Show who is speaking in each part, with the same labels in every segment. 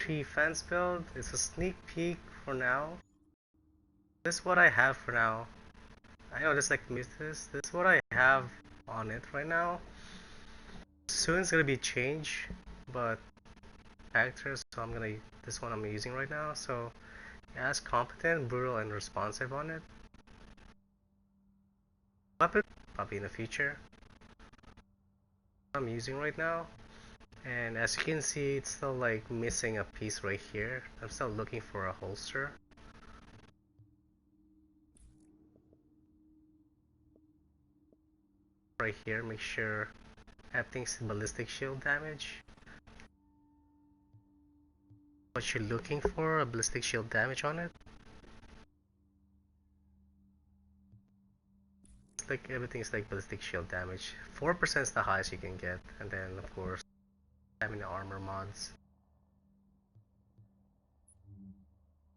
Speaker 1: D3 fence build. It's a sneak peek for now. This is what I have for now. I know just like miss this. This is what I have on it right now. Soon it's gonna be changed, but characters. So I'm gonna this one I'm using right now. So it has competent, brutal, and responsive on it. Weapon probably in the future. I'm using right now. And as you can see, it's still like missing a piece right here. I'm still looking for a holster. Right here, make sure everything's ballistic shield damage. What you're looking for, a ballistic shield damage on it. It's like everything's like ballistic shield damage. 4% is the highest you can get, and then of course having the armor mods.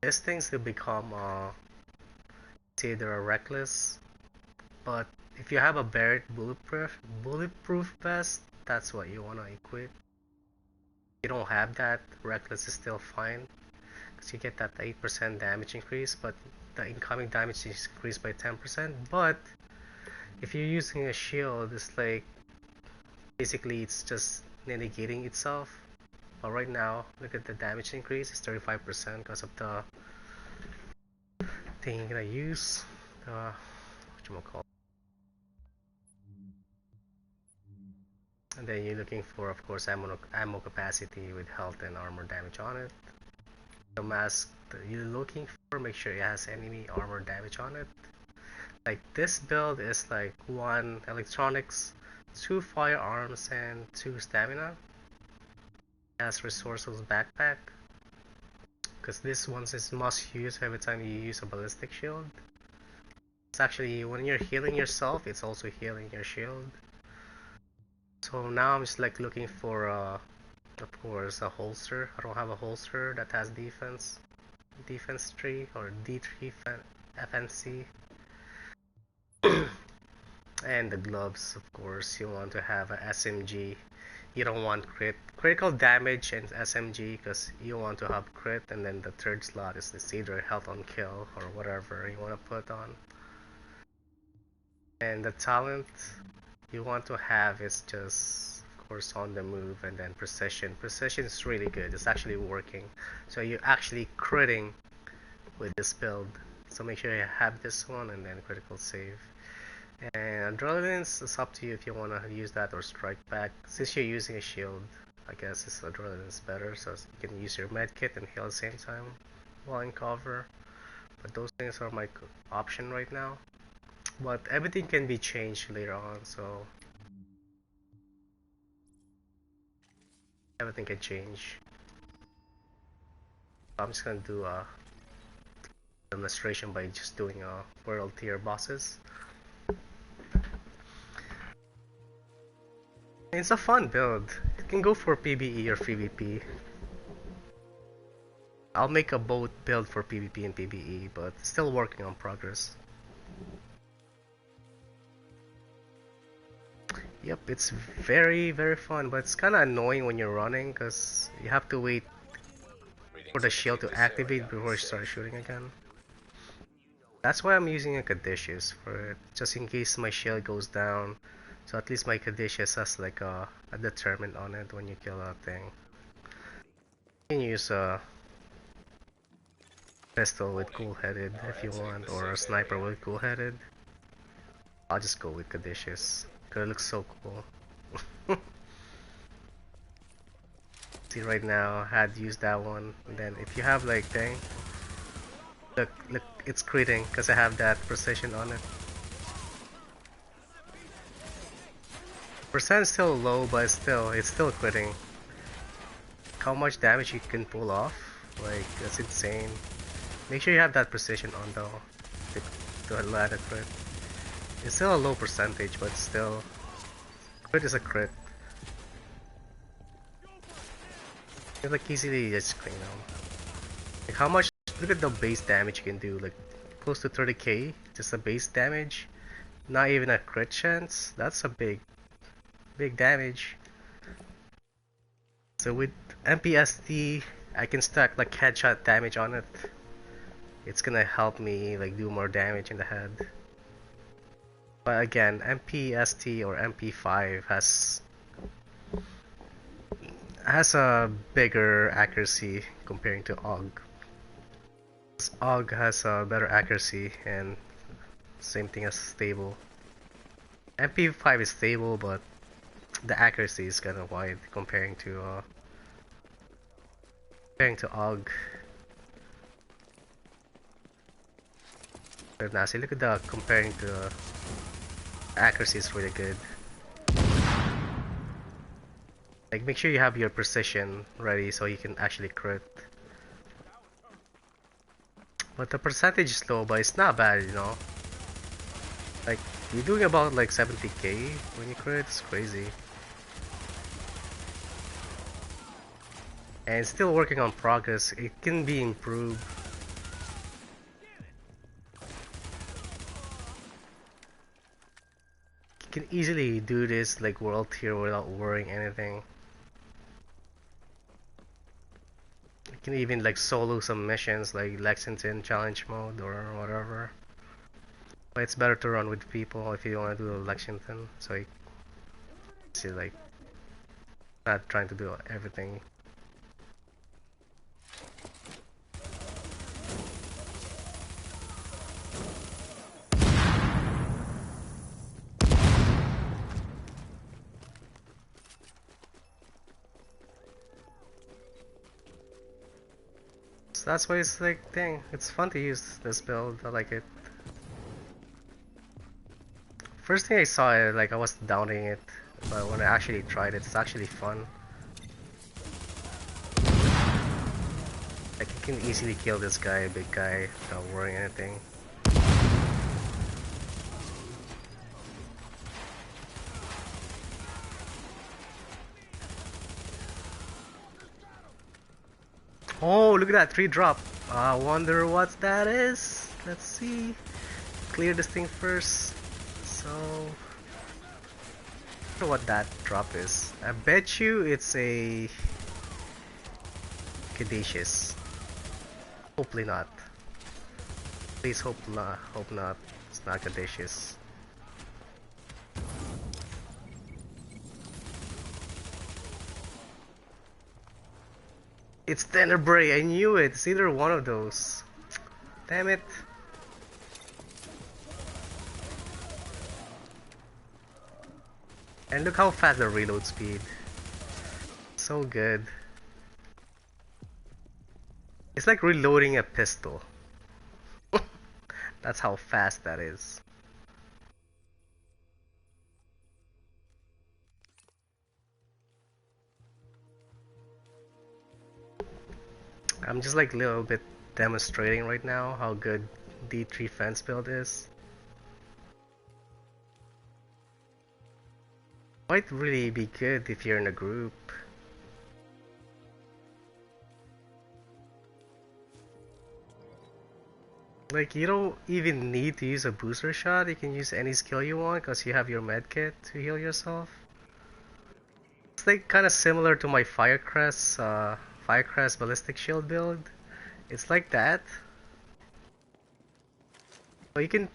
Speaker 1: These things will become it's either a reckless, but if you have a Barrett bulletproof vest, that's what you wanna equip. If you don't have that, reckless is still fine, because you get that 8% damage increase, but the incoming damage is increased by 10%. But if you're using a shield, it's like basically it's just negating itself. But right now, look at the damage increase, it's 35% because of the thing you're gonna use. Whatchamacallit. And then you're looking for, of course, ammo capacity with health and armor damage on it. The mask that you're looking for, make sure it has enemy armor damage on it. Like this build is like 1 electronics, 2 firearms, and 2 stamina. It has resources backpack, because this one is must use every time you use a ballistic shield. It's actually when you're healing yourself, it's also healing your shield. So now I'm just like looking for of course a holster. I don't have a holster that has defense 3 or D3 FNC. And the gloves, of course, you want to have a SMG. You don't want critical damage and SMG, because you want to have crit, and then the third slot is either health on kill or whatever you want to put on. And the talent you want to have is just, of course, on the move, and then precision. Precision is really good. It's actually working. So you're actually critting with this build. So make sure you have this one, and then critical save. And adrenaline is up to you if you want to use that or strike back. Since you're using a shield, I guess this adrenaline is better, so you can use your medkit and heal at the same time while in cover. But those things are my option right now. But everything can be changed later on, so everything can change. I'm just gonna do a demonstration by just doing world tier bosses. It's a fun build. It can go for PvE or PvP. I'll make a both build for PvP and PvE, but still working on progress. Yep, it's very fun, but it's kinda annoying when you're running, because you have to wait for the shield to activate before you start shooting again. That's why I'm using a Caduceus for it, just in case my shield goes down. So at least my Caduceus has like a determinant on it when you kill a thing. You can use a pistol with cool-headed if you want, or a sniper with cool-headed. I'll just go with Caduceus, because it looks so cool. See, right now, I had used that one, and then if you have like thing, look, it's critting, because I have that precision on it. Percent is still low, but it's still critting. How much damage you can pull off, like, that's insane. Make sure you have that precision on though, to land a crit. It's still a low percentage, but still, crit is a crit. It's like easily just, you know, like how much, look at the base damage you can do, like close to 30k, just the base damage, not even a crit chance. That's a big damage. So with MPST, I can stack like headshot damage on it. It's gonna help me like do more damage in the head. But again, MPST or MP5 has a bigger accuracy comparing to AUG. AUG has a better accuracy and same thing as stable. MP5 is stable, but the accuracy is kind of wide comparing to AUG. But now, see, look at the comparing to accuracy is really good. Like, make sure you have your precision ready so you can actually crit. But the percentage is low, but it's not bad, you know. Like, you're doing about like 70k when you crit, it's crazy. And it's still working on progress, it can be improved. You can easily do this like world tier without worrying anything. You can even like solo some missions like Lexington challenge mode or whatever. But it's better to run with people if you want to do Lexington, so you see like not trying to do everything. So that's why it's like, dang, it's fun to use this build. I like it. First thing I saw it, like I was doubting it, but when I actually tried it, it's actually fun. Like you can easily kill this guy, big guy, without worrying anything. Oh, look at that 3 drop. I wonder what that is. Let's see. Clear this thing first. So, I don't know what that drop is. I bet you it's a Caduceus. Hopefully not. Please hope not. Hope not. It's not Caduceus. It's Tenebrae. I knew it. It's either one of those. Damn it. And look how fast the reload speed. So good. It's like reloading a pistol. That's how fast that is. I'm just like a little bit demonstrating right now how good D3 fence build is. Might really be good if you're in a group. Like you don't even need to use a booster shot, you can use any skill you want because you have your medkit to heal yourself. It's like kind of similar to my Firecrest ballistic shield build. It's like that. But you can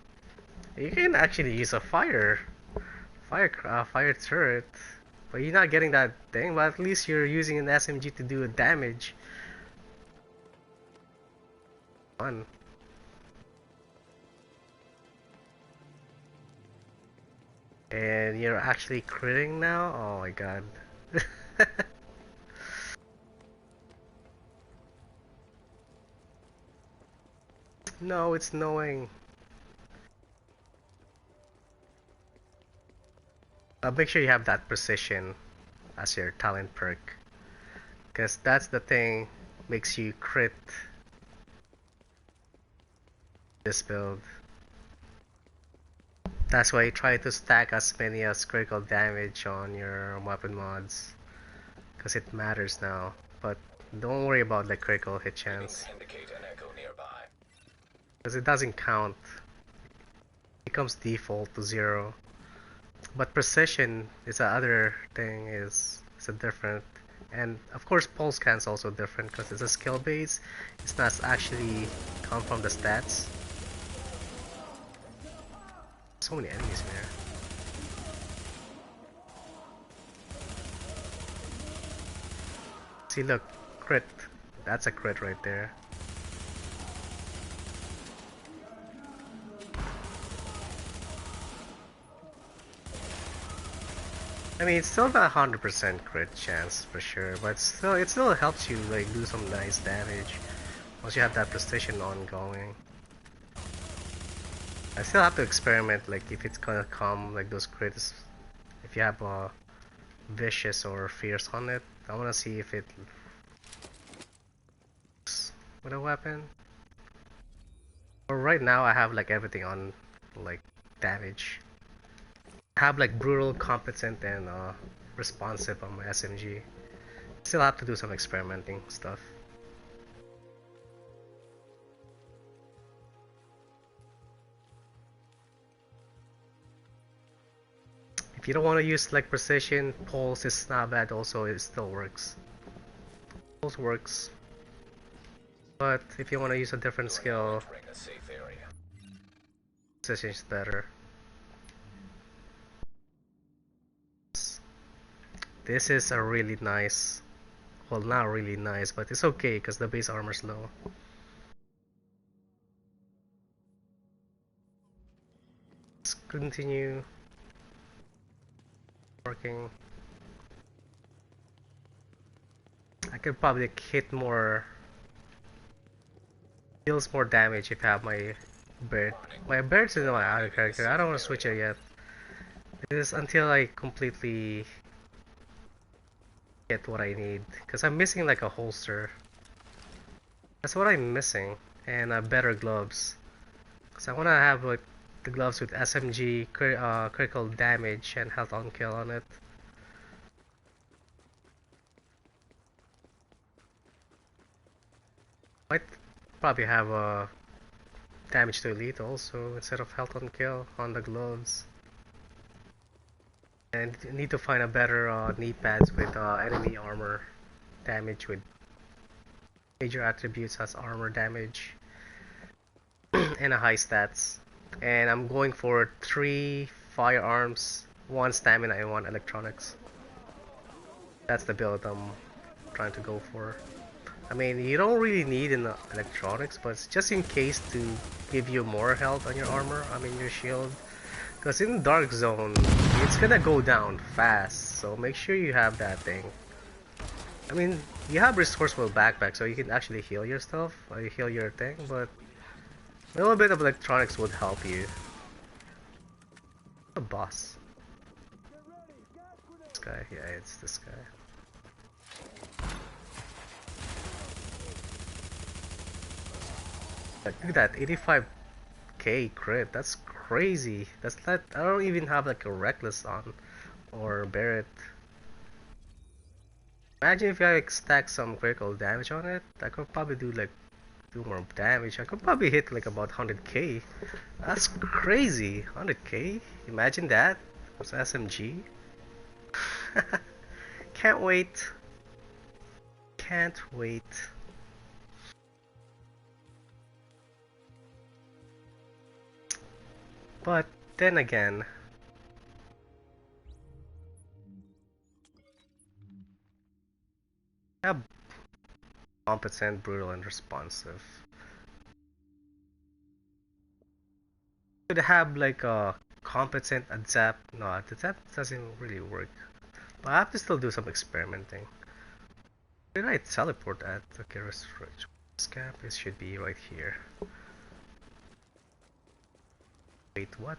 Speaker 1: actually use a fire turret, but you're not getting that thing. But at least you're using an SMG to do a damage. Fun. And you're actually critting now? Oh my god. No, it's knowing. Make sure you have that precision as your talent perk, because that's the thing makes you crit this build. That's why you try to stack as many as critical damage on your weapon mods, because it matters now. But don't worry about the critical hit chance, because it doesn't count. It becomes default to 0. But precision is the other thing, is a different And of course, pulse can's also different because it's a skill base. It's not actually come from the stats. So many enemies in there. See, look, crit. That's a crit right there. I mean, it's still not 100% crit chance for sure, but still, it still helps you like do some nice damage once you have that precision ongoing. I still have to experiment, like if it's gonna come like those crits. If you have vicious or fierce on it, I wanna see if it works with a weapon. But right now, I have like everything on like damage. I have like brutal, competent, and responsive on my SMG. Still have to do some experimenting stuff. If you don't want to use like precision, pulse is not bad also, it still works. Pulse works. But if you want to use a different skill, precision is better. This is a really nice, well not really nice, but it's okay because the base armor is low. Let's continue working. I could probably hit more, deals more damage if I have my bird. My bird's in my other character. I don't want to switch it yet. This is until I completely get what I need, because I'm missing like a holster. That's what I'm missing, and better gloves. Because I want to have like the gloves with SMG, critical damage, and health on kill on it. Might probably have damage to elite also instead of health on kill on the gloves. And need to find a better knee pads with enemy armor damage with major attributes as armor damage and a high stats. And I'm going for 3 firearms, 1 stamina, and 1 electronics. That's the build I'm trying to go for. I mean, you don't really need an electronics, but it's just in case to give you more health on your armor, I mean your shield. Because in Dark Zone, it's gonna go down fast, so make sure you have that thing. I mean, you have resourceful backpack, so you can actually heal your stuff, or you heal your thing, but a little bit of electronics would help you. A boss. This guy, yeah, it's this guy. Like, look at that, 85k crit, that's crazy. That's not, I don't even have like a reckless on, or Barrett. Imagine if I like, stack some critical damage on it, I could probably do like, do more damage. I could probably hit like about 100k. That's crazy, 100k, imagine that, it's SMG. Can't wait. Can't wait. But then again, yeah, competent, brutal, and responsive. Could have like a competent adapt. No, adapt doesn't really work. But I have to still do some experimenting. Where did I teleport at? Okay, research camp. It should be right here. Wait, what?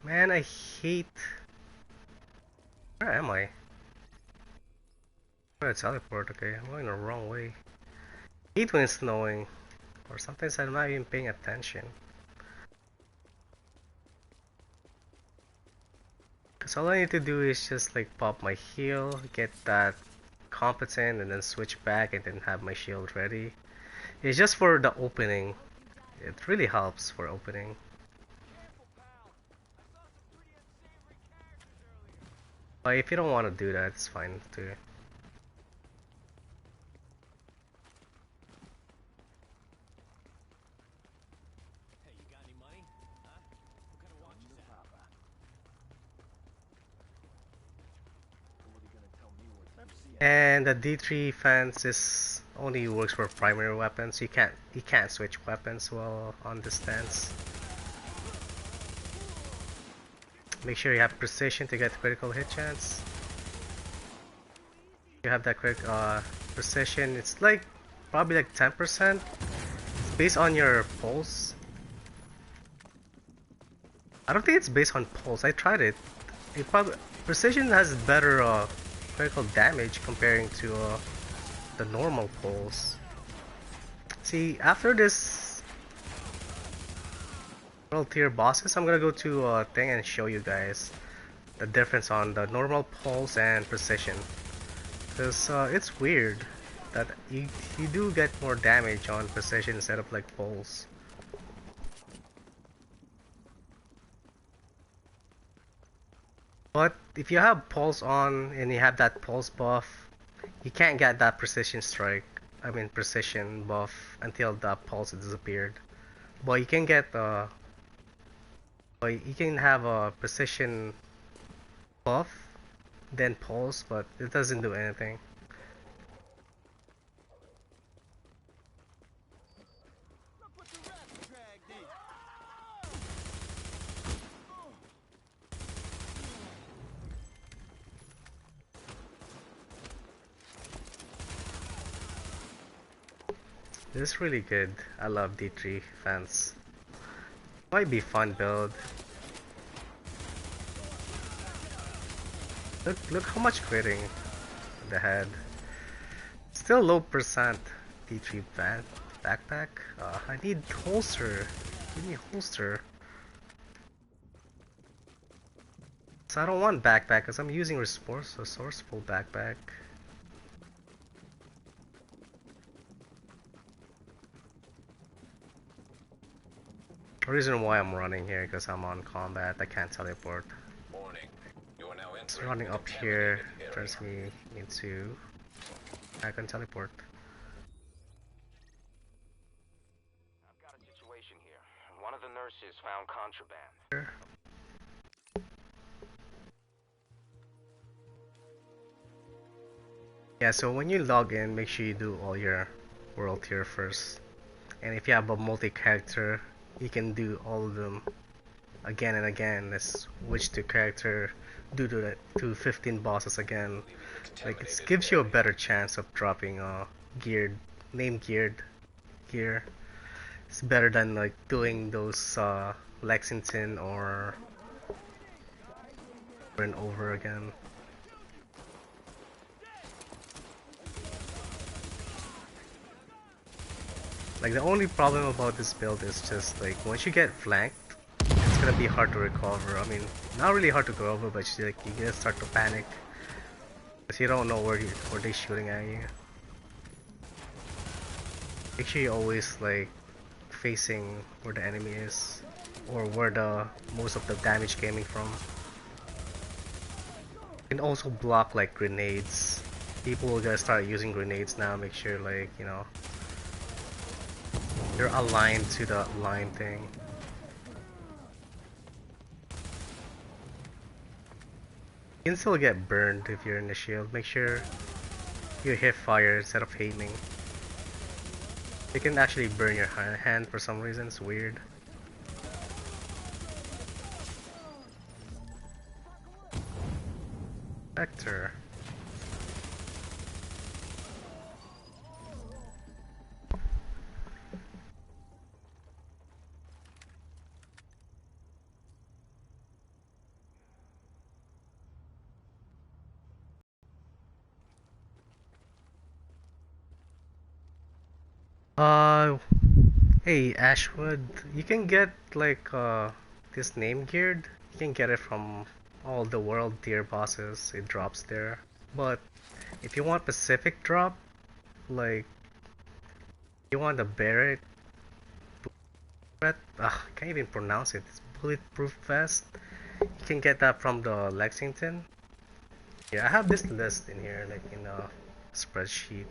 Speaker 1: Man, I hate. Where am I? Where did I teleport? Okay, I'm going the wrong way. I hate when it's snowing, or sometimes I'm not even paying attention. Cause all I need to do is just like pop my heal, get that competent, and then switch back and then have my shield ready. It's just for the opening. It really helps for opening. But if you don't want to do that, it's fine too. And the D3 fence is only works for primary weapons. You can't switch weapons while on this stance. Make sure you have precision to get critical hit chance. You have that precision. It's like probably like 10%. It's based on your pulse. I don't think it's based on pulse. I tried it. It probably precision has better critical damage comparing to the normal pulse. See, after this world tier bosses, I'm gonna go to thing and show you guys the difference on the normal pulse and precision. Because it's weird that you do get more damage on precision instead of like pulse. But if you have pulse on and you have that pulse buff, you can't get that precision strike. I mean precision buff until the pulse disappeared. But you can get but you can have a precision buff, then pulse, but it doesn't do anything. This is really good. I love D3 fans. Might be fun build. Look how much critting in the head. Still low percent D3 fan backpack. I need holster. Give me holster. So I don't want backpack because I'm using resourceful backpack. The reason why I'm running here because I'm on combat. I can't teleport.
Speaker 2: Warning. You are now
Speaker 1: It's running up here turns me into I can teleport.
Speaker 3: I've got a situation here. One of the nurses found contraband.
Speaker 1: Here. Yeah, so when you log in, make sure you do all your world tier first. And if you have a multi-character, you can do all of them again and again. Let's switch to character, do to 15 bosses again. Like it gives you a better chance of dropping geared, name geared gear. It's better than like doing those Lexington or over and over again. Like the only problem about this build is just like once you get flanked, it's gonna be hard to recover. I mean, not really hard to recover, but like you gonna start to panic because you don't know where they're shooting at you. Make sure you always like facing where the enemy is or where the most of the damage coming from. You can also block like grenades. People are gonna start using grenades now. Make sure like they're aligned to the line thing. You can still get burned if you're in the shield. Make sure you hit fire instead of aiming. You can actually burn your hand for some reason. It's weird. Vector. Uh, hey Ashwood, you can get like this name geared. You can get it from all the world tier bosses. It drops there. But if you want Pacific drop, like you want the Barrett, can't even pronounce it. It's bulletproof vest. You can get that from the Lexington. Yeah, I have this list in here, like in a spreadsheet.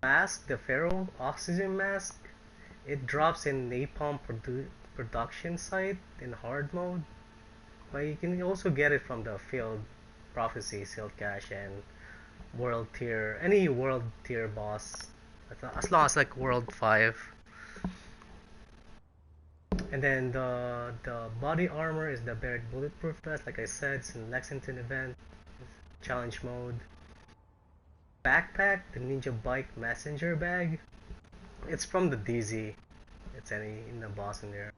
Speaker 1: Mask, the Ferro Oxygen Mask, it drops in Napalm production site in hard mode, but you can also get it from the Field Prophecy, Sealed Cache, and World Tier, any World Tier boss, as long as like World 5. And then the body armor is the Barrett Bulletproof Vest, like I said, it's in Lexington event, challenge mode. Backpack, the Ninja Bike Messenger Bag, it's from the DZ. It's any in the boss in there.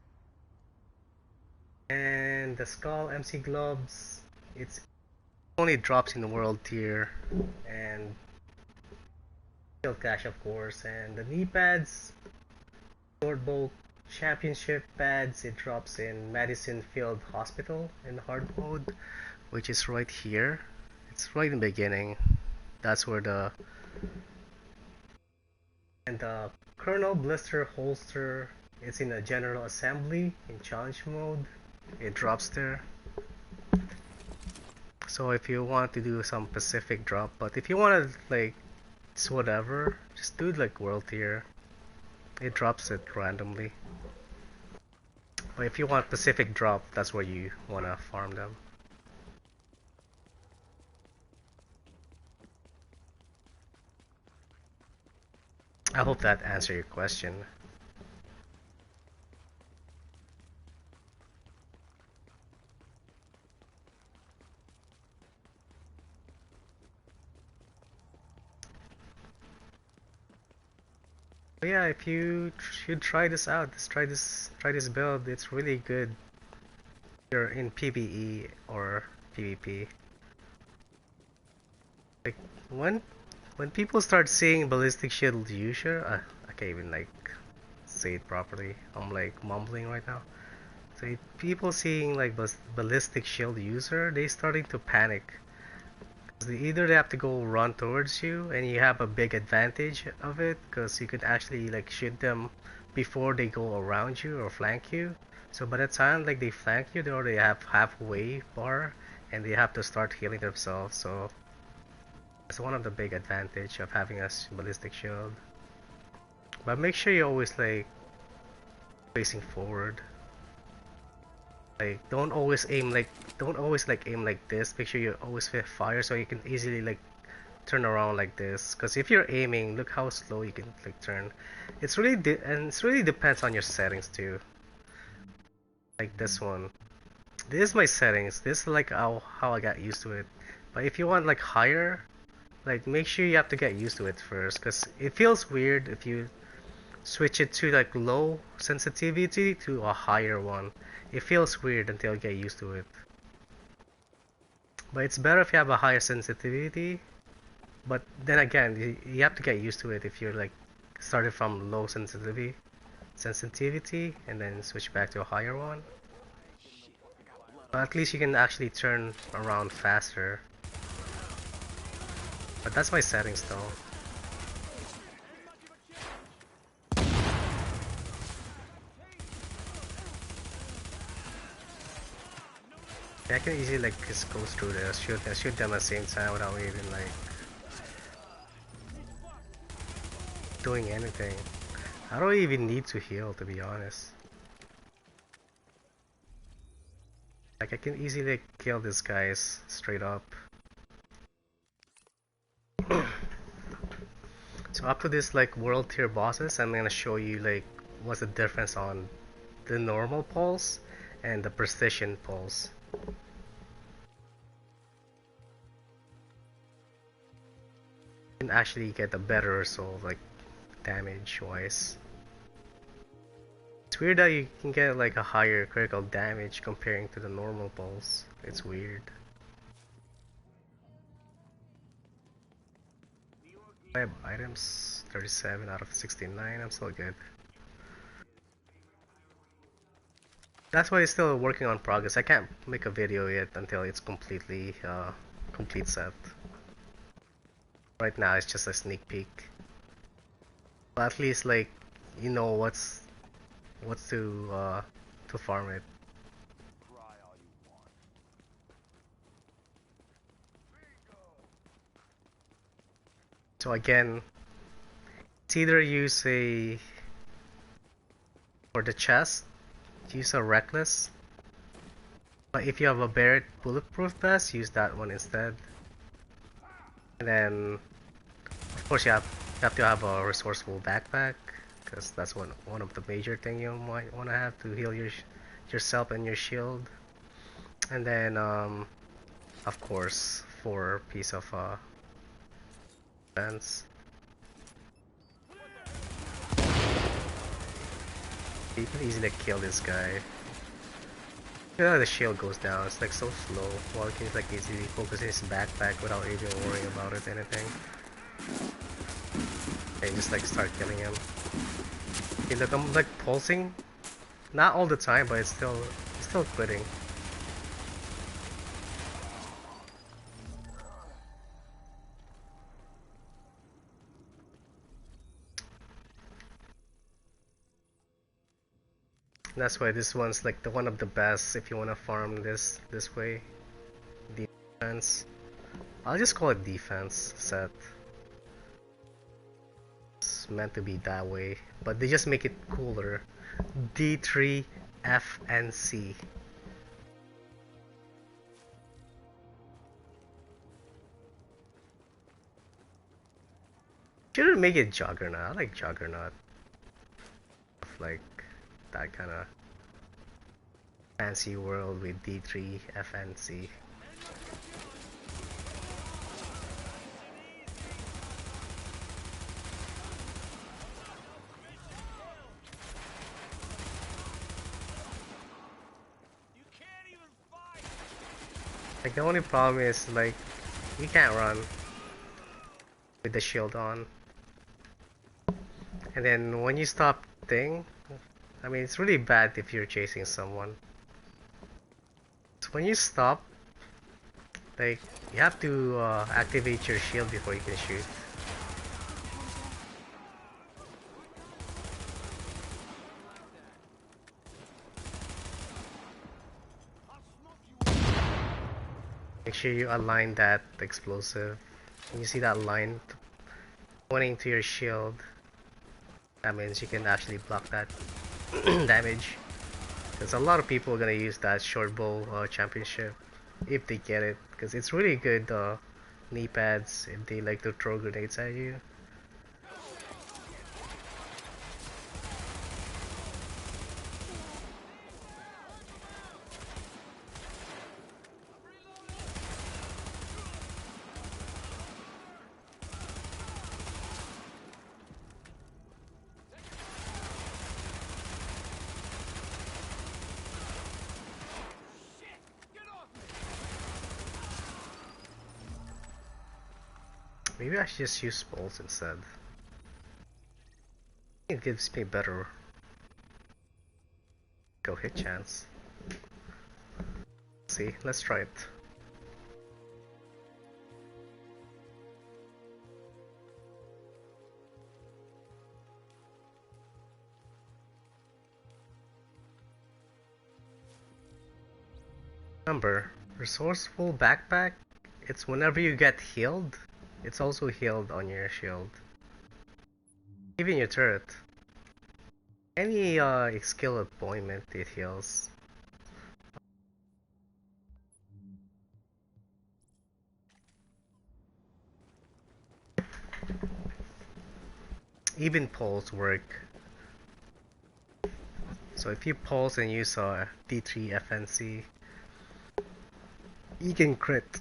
Speaker 1: And the Skull MC Gloves, it's only drops in the World Tier, and Field Cache of course. And the knee pads, Sword Bolt Championship pads, it drops in Madison Field Hospital in hard mode, which is right here. It's right in the beginning. That's where the Colonel Blister holster, it's in a general assembly in challenge mode. It drops there. So if you want to do some specific drop, but if you want to like it's whatever, just do like world tier. It drops it randomly. But if you want specific drop, that's where you wanna farm them. I hope that answered your question. But yeah, if you should try this out, try this build. It's really good. You're in PvE or PvP. Like when people start seeing ballistic shield user, I can't even like say it properly. I'm like mumbling right now. So if people seeing like ballistic shield user, they starting to panic. Either they have to go run towards you, and you have a big advantage of it, because you could actually like shoot them before they go around you or flank you. So by the time like they flank you, they already have halfway bar, and they have to start healing themselves. So it's one of the big advantage of having a ballistic shield. But make sure you always like facing forward. Like don't always like aim like this. Make sure you always fire so you can easily like turn around like this. Because if you're aiming, look how slow you can like turn. It's really and it's really depends on your settings too. Like this one. This is my settings. This is like how I got used to it. But if you want like higher, like make sure you have to get used to it first. Because it feels weird if you switch it to like low sensitivity to a higher one. It feels weird until you get used to it. But it's better if you have a higher sensitivity. But then again, you have to get used to it if you're like started from low sensitivity and then switch back to a higher one. But at least you can actually turn around faster. But that's my settings though. I can easily like just go through there, shoot them at the same time without even like doing anything. I don't even need to heal, to be honest. Like I can easily like, kill these guys straight up. So up to this like world tier bosses, I'm gonna show you like what's the difference on the normal pulse and the precision pulse. You can actually get a better result like damage wise. It's weird that you can get like a higher critical damage comparing to the normal pulse. It's weird. 5 items, 37 out of 69, I'm still good. That's why it's still working on progress. I can't make a video yet until it's completely complete set. Right now it's just a sneak peek. But at least like you know what's to farm it. So again, It's either use a for the chest, use a reckless. But if you have a Barrett bulletproof vest, use that one instead. And then, of course, you have to have a resourceful backpack, because that's one of the major thing you might want to have to heal yourself and your shield. And then, of course, 4 piece of defense. You can easily kill this guy. You know, the shield goes down, it's like so slow, while he can like easily focus his backpack without even worrying about it, anything. Okay, just like start killing him. Okay, look, I'm like pulsing. Not all the time, but it's still quitting. That's why this one's like the one of the best if you want to farm this way. Defense. I'll just call it defense set. It's meant to be that way, but they just make it cooler. D3 FNC. Shouldn't make it Juggernaut. I like Juggernaut. Like that kind of fancy world with D3 FNC. Like the only problem is like you can't run with the shield on. And then when you stop thing, I mean it's really bad if you're chasing someone. So when you stop, like you have to activate your shield before you can shoot. Make sure you align that explosive. When you see that line pointing to your shield, that means you can actually block that damage. Because a lot of people are gonna use that short bow championship if they get it, because it's really good knee pads if they like to throw grenades at you. Maybe I should just use bolts instead. It gives me better go hit chance. See, let's try it. Remember, resourceful backpack, it's whenever you get healed, it's also healed on your shield. Even your turret. Any skill appointment it heals. Even pulse work. So if you pulse and use D3 FNC, you can crit.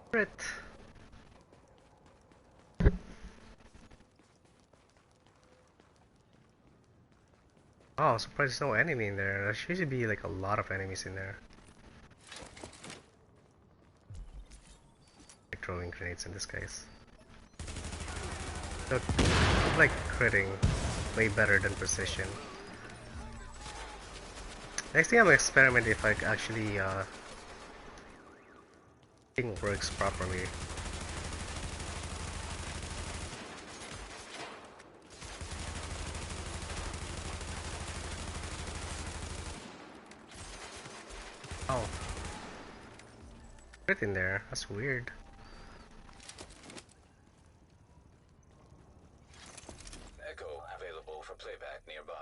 Speaker 1: Crit. Oh, I'm surprised there's no enemy in there. There should be like a lot of enemies in there. Like throwing grenades in this case. Look, like critting way better than precision. Next thing I'm gonna experiment if like actually thing works properly. Oh. Right in there. That's weird.
Speaker 2: Echo available for playback nearby.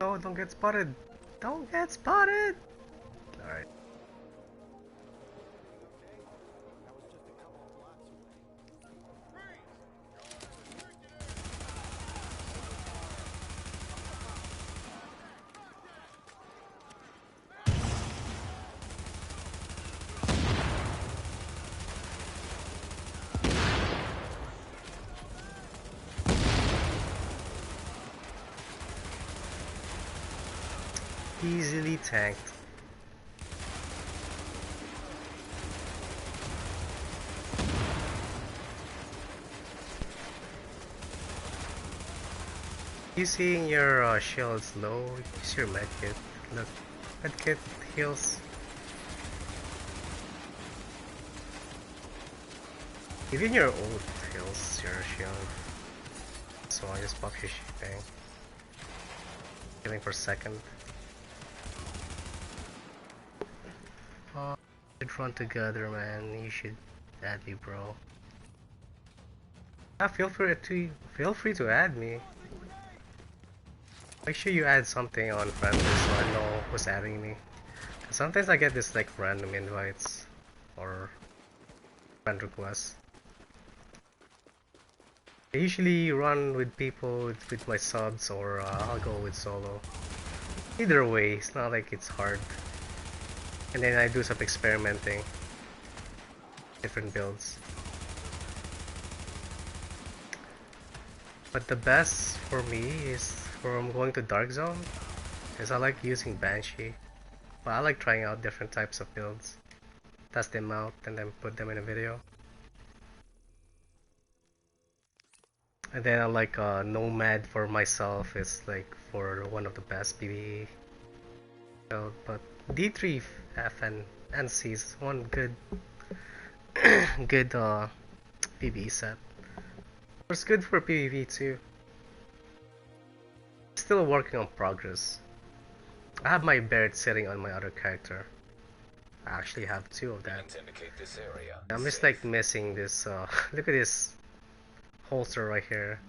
Speaker 1: Oh, don't get spotted. Don't get spotted. All right. Easily tanked. You seeing your shields low? Use your medkit. Look, medkit heals. Even your ult heals your shield. So I just pop your thing. Healing for a second. We should run together, man. You should add me, bro. Ah, feel free to add me. Make sure you add something on friendly so I know who's adding me. Sometimes I get this like random invites or friend requests. I usually run with people with my subs or I'll go with solo. Either way, it's not like it's hard. And then I do some experimenting. Different builds. But the best for me is from going to Dark Zone is I like using Banshee. But I like trying out different types of builds. Test them out and then put them in a video. And then I like Nomad for myself is like for one of the best PvE. So, but D3 FNC is one good good PvE set. It's good for PvP too. Still working on progress. I have my Barret sitting on my other character. I actually have two of that.
Speaker 2: This area
Speaker 1: I'm just like missing this look at this holster right here.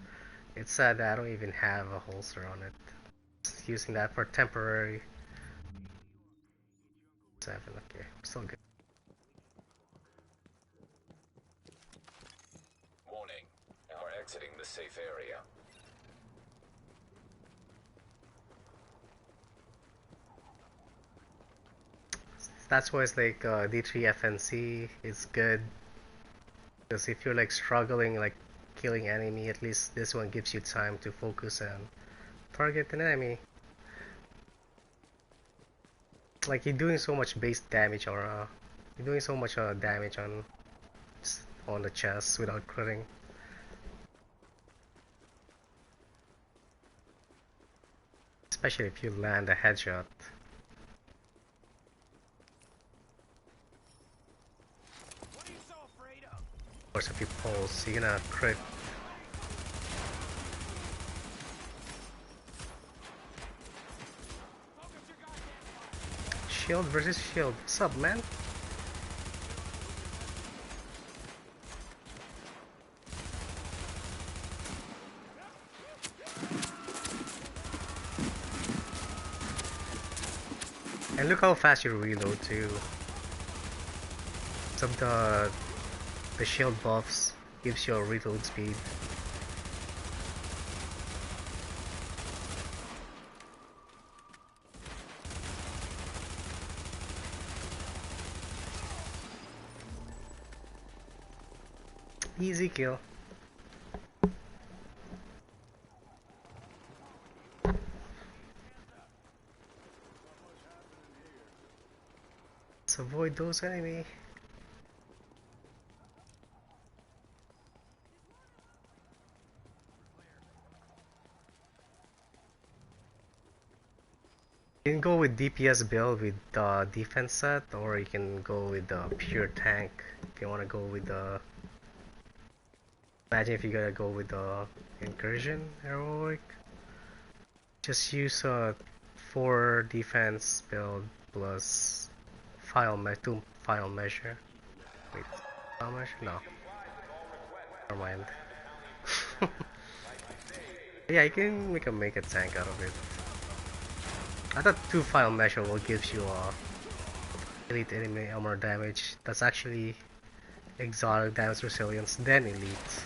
Speaker 1: It's sad that I don't even have a holster on it. Just using that for temporary. 7, okay, still good.
Speaker 2: Warning. Are exiting the safe area.
Speaker 1: That's why it's like D3 FNC is good. Because if you're like struggling like killing enemy, at least this one gives you time to focus and target an enemy. Like you're doing so much base damage or you're doing so much damage on the chest without critting. Especially if you land a headshot. Of course, if you pulse, you're gonna crit. Shield versus shield. What's up, man? And look how fast you reload too. Some of the shield buffs gives you a reload speed. Easy kill. Let's avoid those enemy. You can go with DPS build with the defense set, or you can go with the pure tank if you want to go with the. Imagine if you gotta go with the incursion heroic. Just use a 4 defense build plus two file measure. Wait, file measure? No. Never mind. Yeah, you can make a tank out of it. I thought 2 file measure will give you elite enemy armor damage. That's actually exotic damage resilience, then elite.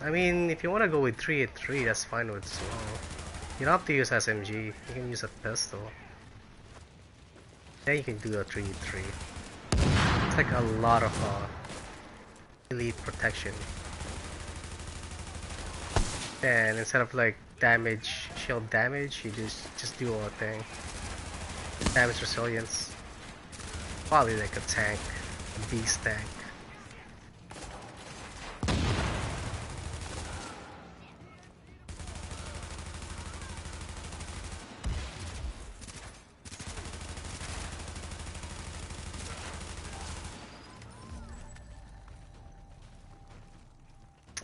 Speaker 1: I mean, if you want to go with 3 at 3, that's fine with slow. You don't have to use SMG, you can use a pistol. Then you can do a 3 at 3. It's like a lot of elite protection. And instead of like damage, shield damage, you just do a thing. Damage resilience. Probably like a tank, a beast tank.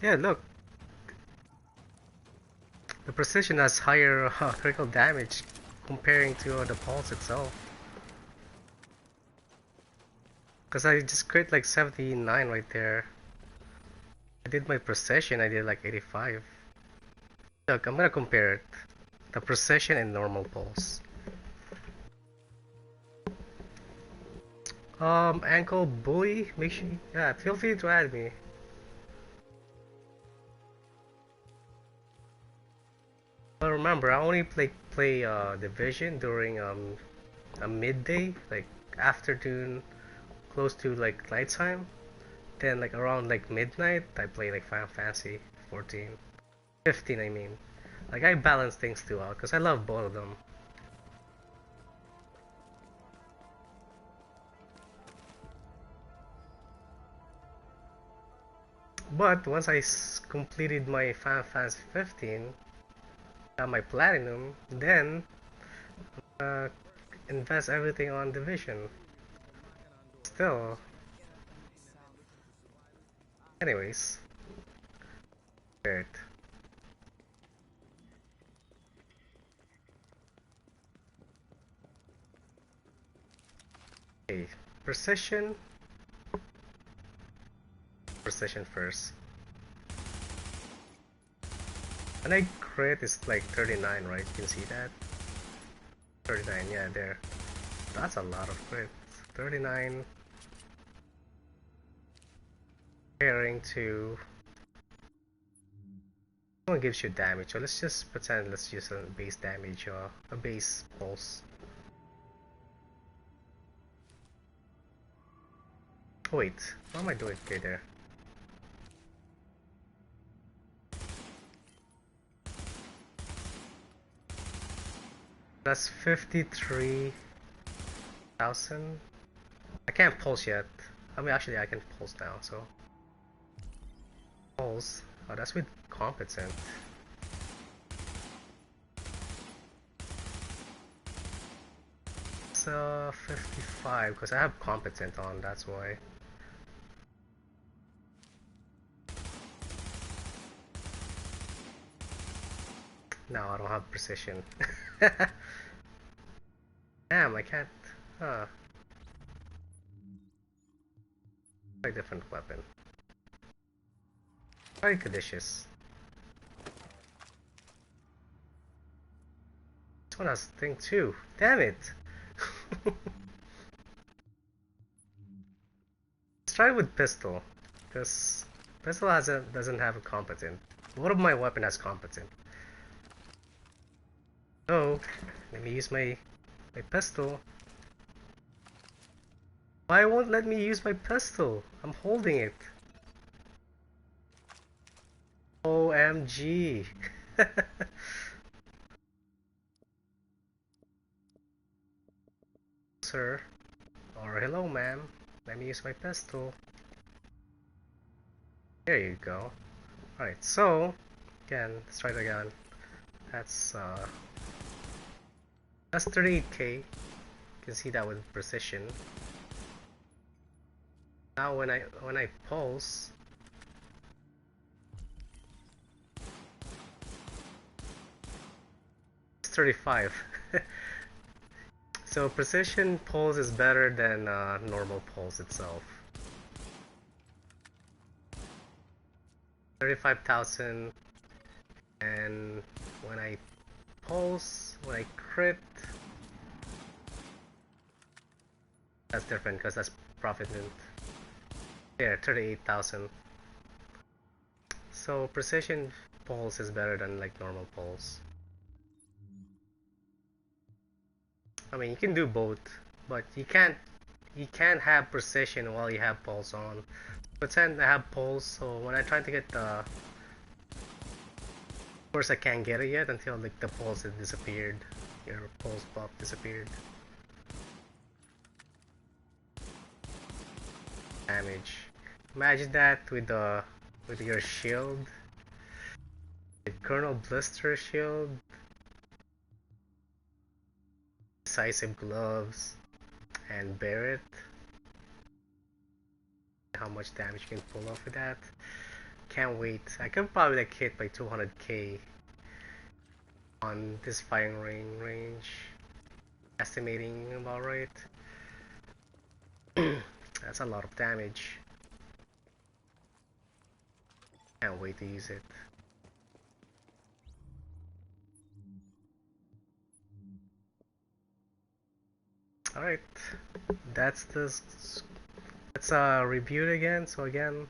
Speaker 1: Yeah, look. The precision has higher critical damage comparing to the pulse itself. Because I just crit like 79 right there. I did my precision, I did like 85. Look, I'm gonna compare it. The precision and normal pulse. Ankle bully, make sure, yeah, feel free to add me. But remember, I only play Division during a midday, like afternoon, close to like nighttime. Then like around like midnight, I play like Final Fantasy 14, 15 I mean. Like I balance things too out because I love both of them. But once I completed my Final Fantasy 15, my platinum, then uh, invest everything on Division. Still, anyways, weird. Okay, precision. Precision first. And I crit is like 39, right? You can see that? 39, yeah, there. That's a lot of crit. 39 comparing to one gives you damage. So let's just pretend let's use a base damage or a base pulse. Oh, wait, what am I doing? Okay, there. That's 53,000. I can't pulse yet. I mean, actually, I can pulse now, so. Pulse. Oh, that's with competent. It's 55, because I have competent on, that's why. No, I don't have precision. Damn, I can't. Huh. Try a different weapon. Very caduceus. This one has thing too. Damn it! Let's try with pistol, because pistol doesn't have a competent. What if my weapon has competent? So let me use my pistol. Why won't let me use my pistol? I'm holding it. OMG. sir. Or hello, ma'am. Let me use my pistol. There you go. Alright, so again, let's try it again. That's 38k. You can see that with precision. Now when I pulse, it's 35. So precision pulse is better than normal pulse itself. 35,000, and when I pulse, when I crit, that's different because that's profit mint. There, 38,000. So precision pulse is better than like normal pulse. I mean, you can do both, but you can't have precision while you have pulse on. Pretend I have pulse, so when I try to get the, of course I can't get it yet until like the pulse has disappeared. Your pulse buff disappeared. Damage. Imagine that with your shield, the Colonel Blister shield, decisive gloves, and Barret. How much damage you can pull off with that? Can't wait. I can probably like hit by 200k on this firing range. Estimating about right. That's a lot of damage. Can't wait to use it. Alright, that's this. Let's review it again. So again,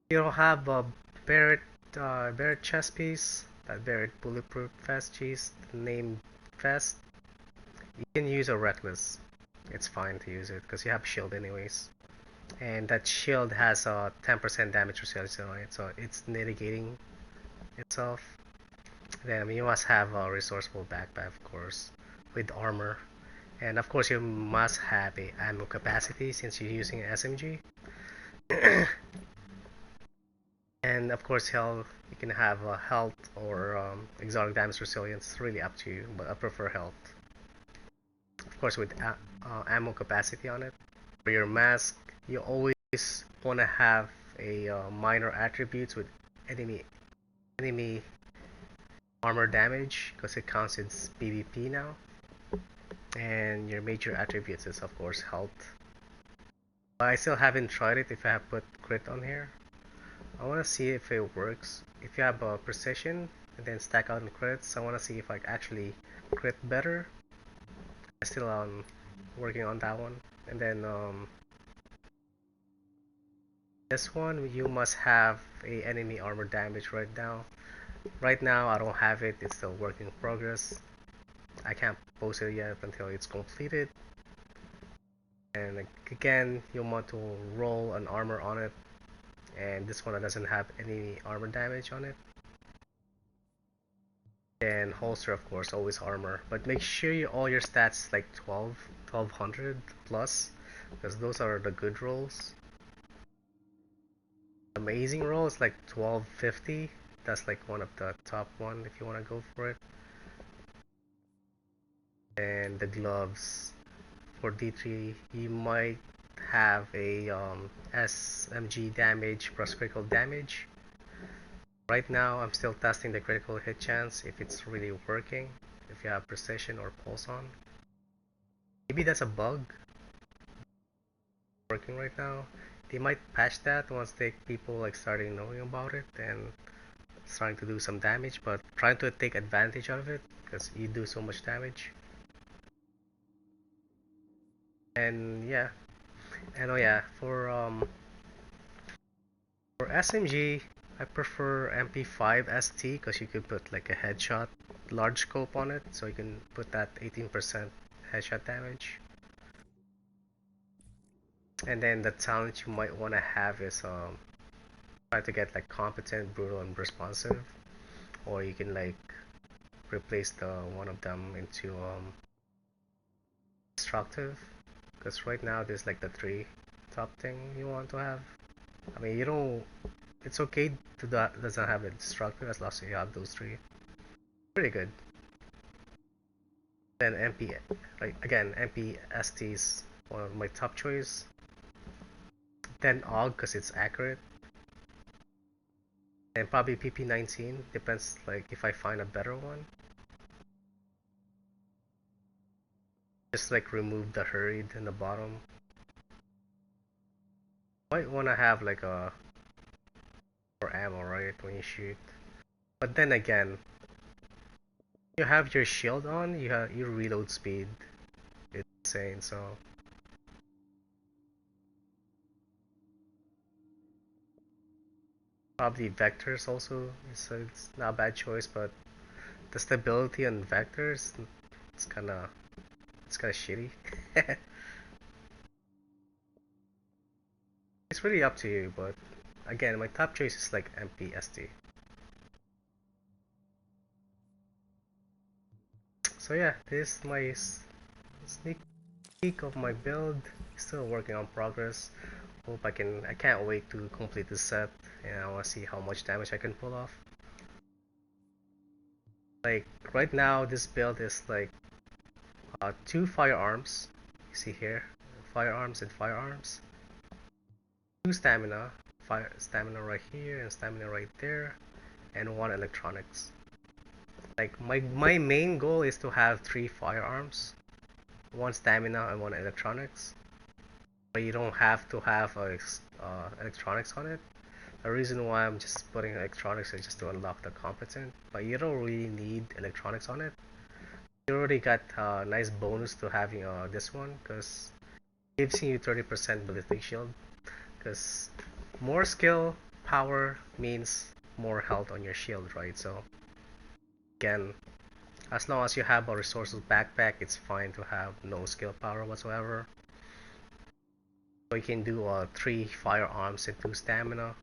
Speaker 1: you don't have a Barret chest piece, that Barret bulletproof vest piece named vest. You can use a reckless. It's fine to use it because you have shield anyways, and that shield has a 10% damage resilience on it, so it's mitigating itself. Then you must have a resourceful backpack, of course, with armor, and of course you must have a ammo capacity since you're using an SMG. And of course health, you can have health or exotic damage resilience, it's really up to you, but I prefer health. Of course with ammo capacity on it. For your mask, you always want to have a minor attributes with enemy armor damage because it counts as PvP now. And your major attributes is of course health. But I still haven't tried it if I have put crit on here. I want to see if it works. If you have precision and then stack out in crits, I want to see if I actually crit better. I'm still working on that one. And then this one, you must have a enemy armor damage right now. Right now I don't have it, it's still work in progress. I can't post it yet until it's completed. And again, you want to roll an armor on it, and this one doesn't have any armor damage on it. And holster, of course, always armor, but make sure all your stats like 1200 plus, because those are the good rolls. Amazing roll is like 1250. That's like one of the top one if you want to go for it. And the gloves for D3, you might have a SMG damage plus critical damage. Right now I'm still testing the critical hit chance if it's really working, if you have precision or pulse on. Maybe that's a bug working right now. They might patch that once people like starting knowing about it and starting to do some damage, but trying to take advantage of it because you do so much damage. And yeah, and oh yeah, for SMG, I prefer MP5 ST because you could put like a headshot large scope on it, so you can put that 18% headshot damage. And then the talent you might want to have is try to get like competent, brutal, and responsive, or you can like replace the one of them into destructive, because right now there's like the three top thing you want to have. I mean, you don't. It's okay to that doesn't have a destructive as long as you have those three. Pretty good. Then MP, like again, MPST is one of my top choice. Then AUG because it's accurate. And probably PP19 depends like if I find a better one. Just like remove the hurried in the bottom. Might want to have like a more ammo, right, when you shoot. But then again, you have your shield on, you have your reload speed. It's insane, so probably vectors also it's not a bad choice, but the stability on vectors it's kinda shitty. It's really up to you, but again, my top choice is like MPST. So yeah, this is my sneak peek of my build. Still working on progress. I can't wait to complete this set, and I want to see how much damage I can pull off. Like right now, this build is like two firearms. You see here, firearms and firearms. Two stamina, stamina right here and stamina right there, and one electronics. Like my main goal is to have three firearms, one stamina and one electronics. But you don't have to have electronics on it. The reason why I'm just putting electronics is just to unlock the competent, but you don't really need electronics on it. You already got a nice bonus to having this one because it gives you 30% ballistic shield. Because more skill power means more health on your shield, right? So again, as long as you have a resources backpack, it's fine to have no skill power whatsoever. So you can do three firearms and two stamina,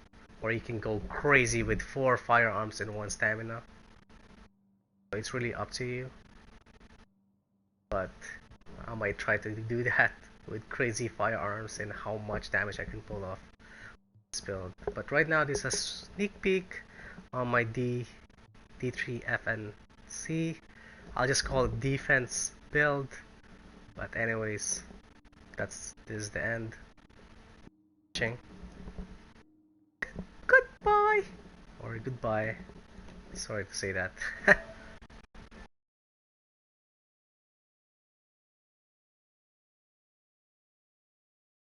Speaker 1: or you can go crazy with four firearms and one stamina. So it's really up to you. But I might try to do that with crazy firearms and how much damage I can pull off this build. But right now, this is a sneak peek on my D3 FNC. I'll just call it defense build. But anyways, this is the end. Goodbye or goodbye. Sorry to say that.